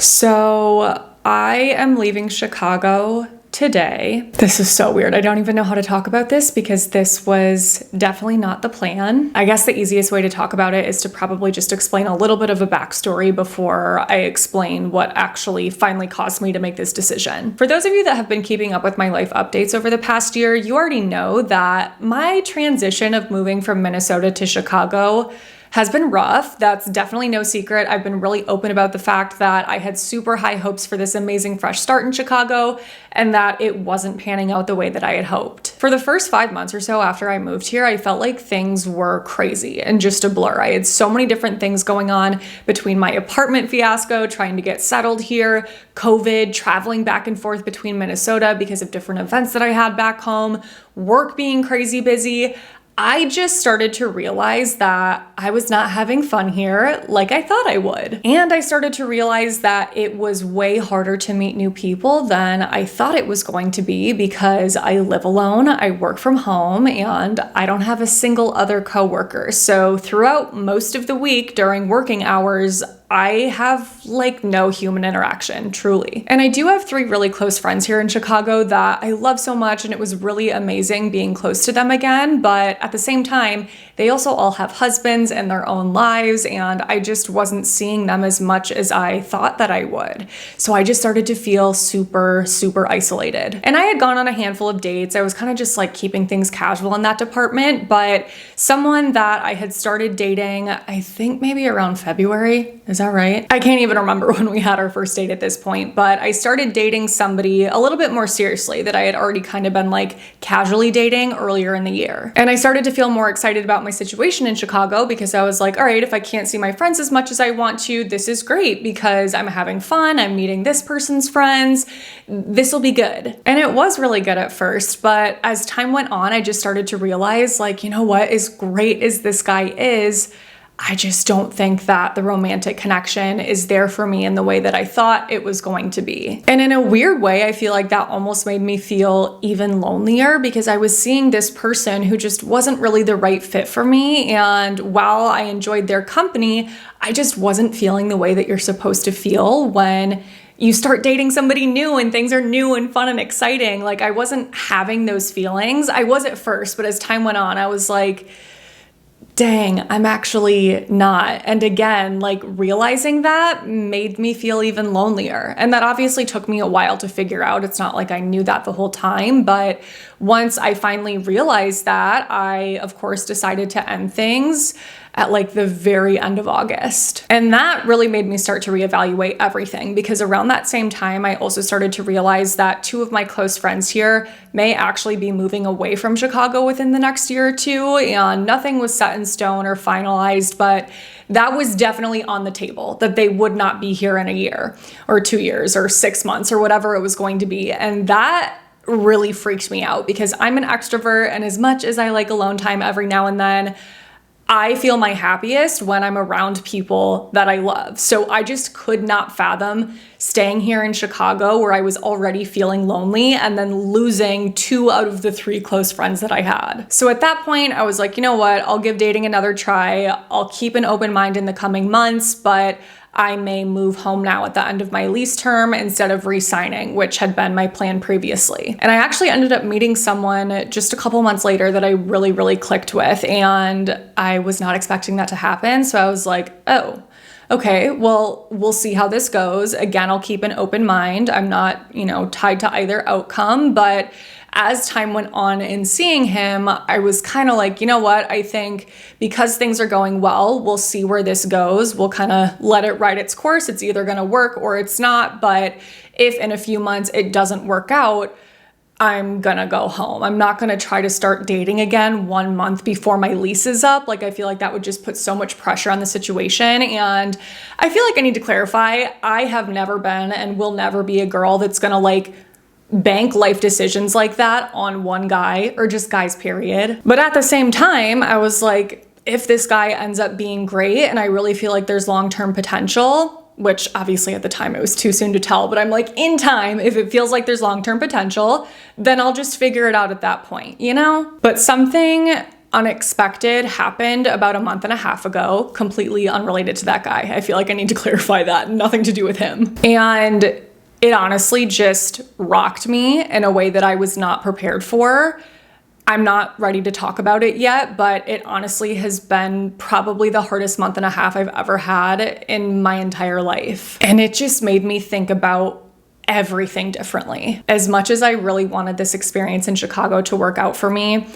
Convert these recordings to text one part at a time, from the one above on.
So I am leaving Chicago today. This is so weird. I don't even know how to talk about this because this was definitely not the plan. I guess the easiest way to talk about it is to probably just explain a little bit of a backstory before I explain what actually finally caused me to make this decision. For those of you that have been keeping up with my life updates over the past year, you already know that my transition of moving from Minnesota to Chicago has been rough. That's definitely no secret. I've been really open about the fact that I had super high hopes for this amazing fresh start in Chicago and that it wasn't panning out the way that I had hoped. For the first 5 months or so after I moved here, I felt like things were crazy and just a blur. I had so many different things going on between my apartment fiasco, trying to get settled here, COVID, traveling back and forth between Minnesota because of different events that I had back home, work being crazy busy. I just started to realize that I was not having fun here like I thought I would. And I started to realize that it was way harder to meet new people than I thought it was going to be because I live alone, I work from home, and I don't have a single other coworker. So throughout most of the week during working hours, I have like no human interaction, truly. And I do have 3 really close friends here in Chicago that I love so much, and it was really amazing being close to them again. But at the same time, they also all have husbands and their own lives, and I just wasn't seeing them as much as I thought that I would. So I just started to feel super isolated. And I had gone on a handful of dates. I was kind of just like keeping things casual in that department, but someone that I had started dating, I think maybe around February, is that right? I can't even remember when we had our first date at this point, but I started dating somebody a little bit more seriously that I had already kind of been like casually dating earlier in the year. And I started to feel more excited about my situation in Chicago because I was like, all right, if I can't see my friends as much as I want to, this is great because I'm having fun. I'm meeting this person's friends. This will be good. And it was really good at first, but as time went on, I just started to realize like, you know what, as great as this guy is, I just don't think that the romantic connection is there for me in the way that I thought it was going to be. And in a weird way, I feel like that almost made me feel even lonelier because I was seeing this person who just wasn't really the right fit for me. And while I enjoyed their company, I just wasn't feeling the way that you're supposed to feel when you start dating somebody new and things are new and fun and exciting. Like I wasn't having those feelings. I was at first, but as time went on, I was like, dang, I'm actually not. And again, like realizing that made me feel even lonelier. And that obviously took me a while to figure out. It's not like I knew that the whole time, but once I finally realized that, I of course decided to end things at like the very end of August. And that really made me start to reevaluate everything because around that same time, I also started to realize that 2 of my close friends here may actually be moving away from Chicago within the next year or 2, and nothing was set in stone or finalized, but that was definitely on the table that they would not be here in a year or 2 years or 6 months or whatever it was going to be. And that really freaked me out because I'm an extrovert, and as much as I like alone time every now and then, I feel my happiest when I'm around people that I love. So I just could not fathom staying here in Chicago where I was already feeling lonely and then losing 2 out of the 3 close friends that I had. So at that point, I was like, you know what? I'll give dating another try. I'll keep an open mind in the coming months, but I may move home now at the end of my lease term instead of re-signing, which had been my plan previously. And I actually ended up meeting someone just a couple months later that I really clicked with, and I was not expecting that to happen. So I was like, oh, okay, well, we'll see how this goes. Again, I'll keep an open mind. I'm not, tied to either outcome, but as time went on in seeing him, I was kind of like, you know what? I think because things are going well, we'll see where this goes. We'll kind of let it ride its course. It's either going to work or it's not. But if in a few months it doesn't work out, I'm gonna go home. I'm not gonna try to start dating again 1 month before my lease is up. Like, I feel like that would just put so much pressure on the situation. And I feel like I need to clarify, I have never been and will never be a girl that's gonna like bank life decisions like that on one guy or just guys, period. But at the same time, I was like, if this guy ends up being great and I really feel like there's long-term potential, which obviously at the time it was too soon to tell, but I'm like, in time, if it feels like there's long-term potential, then I'll just figure it out at that point, But something unexpected happened about a month and a half ago, completely unrelated to that guy. I feel like I need to clarify that, nothing to do with him. And it honestly just rocked me in a way that I was not prepared for. I'm not ready to talk about it yet, but it honestly has been probably the hardest month and a half I've ever had in my entire life. And it just made me think about everything differently. As much as I really wanted this experience in Chicago to work out for me,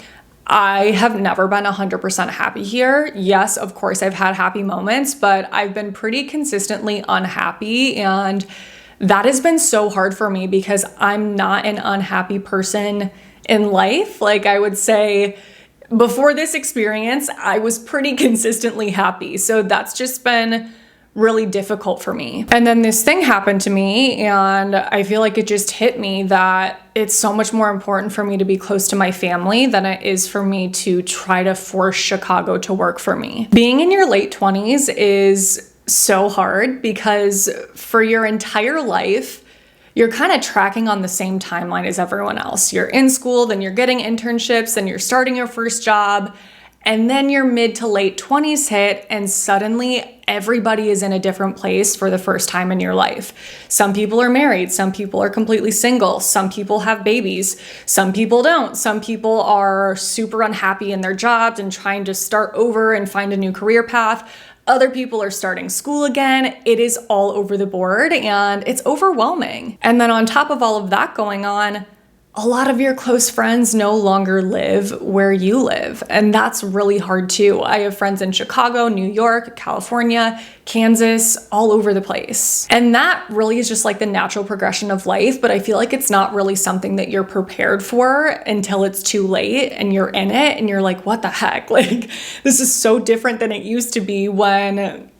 I have never been 100% happy here. Yes, of course, I've had happy moments, but I've been pretty consistently unhappy, and that has been so hard for me because I'm not an unhappy person in life. Like, I would say before this experience, I was pretty consistently happy. So that's just been really difficult for me. And then this thing happened to me, and I feel like it just hit me that it's so much more important for me to be close to my family than it is for me to try to force Chicago to work for me. Being in your late 20s is so hard because for your entire life, you're kind of tracking on the same timeline as everyone else. You're in school, then you're getting internships, then you're starting your first job, and then your mid to late 20s hit, and suddenly everybody is in a different place for the first time in your life. Some people are married, some people are completely single, some people have babies, some people don't. Some people are super unhappy in their jobs and trying to start over and find a new career path. Other people are starting school again. It is all over the board and it's overwhelming. And then on top of all of that going on, a lot of your close friends no longer live where you live. And that's really hard too. I have friends in Chicago, New York, California, Kansas, all over the place. And that really is just like the natural progression of life. But I feel like it's not really something that you're prepared for until it's too late and you're in it and you're like, what the heck? Like, this is so different than it used to be when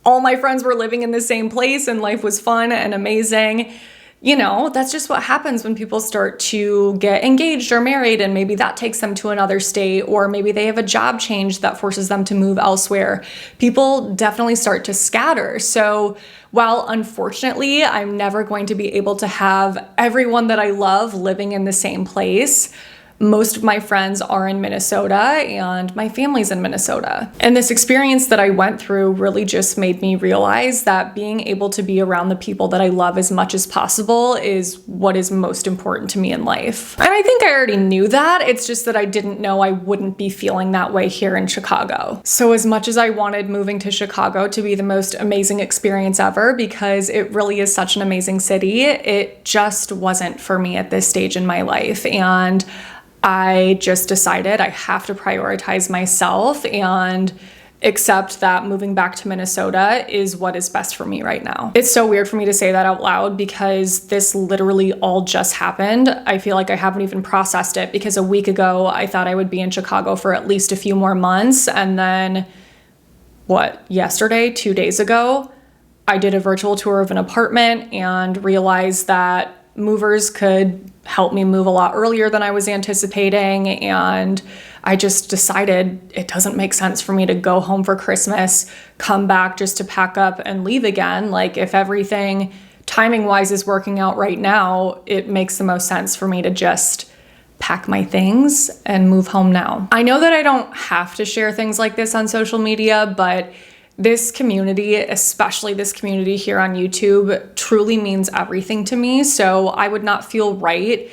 all my friends were living in the same place and life was fun and amazing. You know, that's just what happens when people start to get engaged or married, and maybe that takes them to another state, or maybe they have a job change that forces them to move elsewhere. People definitely start to scatter. So while unfortunately I'm never going to be able to have everyone that I love living in the same place, most of my friends are in Minnesota and my family's in Minnesota. And this experience that I went through really just made me realize that being able to be around the people that I love as much as possible is what is most important to me in life. And I think I already knew that. It's just that I didn't know I wouldn't be feeling that way here in Chicago. So as much as I wanted moving to Chicago to be the most amazing experience ever, because it really is such an amazing city, it just wasn't for me at this stage in my life. And I just decided I have to prioritize myself and accept that moving back to Minnesota is what is best for me right now. It's so weird for me to say that out loud because this literally all just happened. I feel like I haven't even processed it because a week ago I thought I would be in Chicago for at least a few more months, and then yesterday, 2 days ago, I did a virtual tour of an apartment and realized that movers could help me move a lot earlier than I was anticipating. And I just decided it doesn't make sense for me to go home for Christmas, come back just to pack up and leave again. Like, if everything timing wise is working out right now, it makes the most sense for me to just pack my things and move home now. I know that I don't have to share things like this on social media, but this community, especially this community here on YouTube, truly means everything to me. So I would not feel right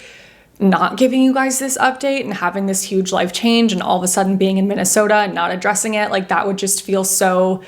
not giving you guys this update and having this huge life change and all of a sudden being in Minnesota and not addressing it. Like, that would just feel so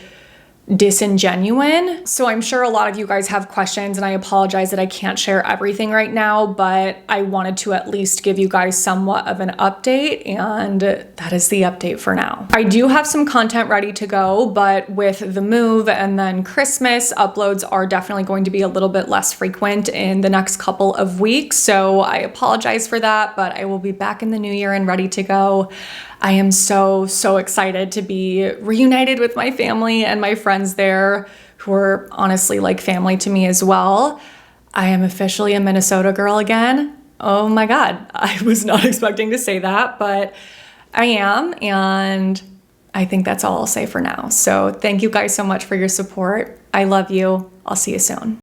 disingenuine. So I'm sure a lot of you guys have questions, and I apologize that I can't share everything right now, but I wanted to at least give you guys somewhat of an update, and that is the update for now. I do have some content ready to go, but with the move and then Christmas, uploads are definitely going to be a little bit less frequent in the next couple of weeks. So I apologize for that, but I will be back in the new year and ready to go. I am so excited to be reunited with my family and my friends there, who are honestly like family to me as well. I am officially a Minnesota girl again. Oh my God, I was not expecting to say that, but I am, and I think that's all I'll say for now. So thank you guys so much for your support. I love you. I'll see you soon.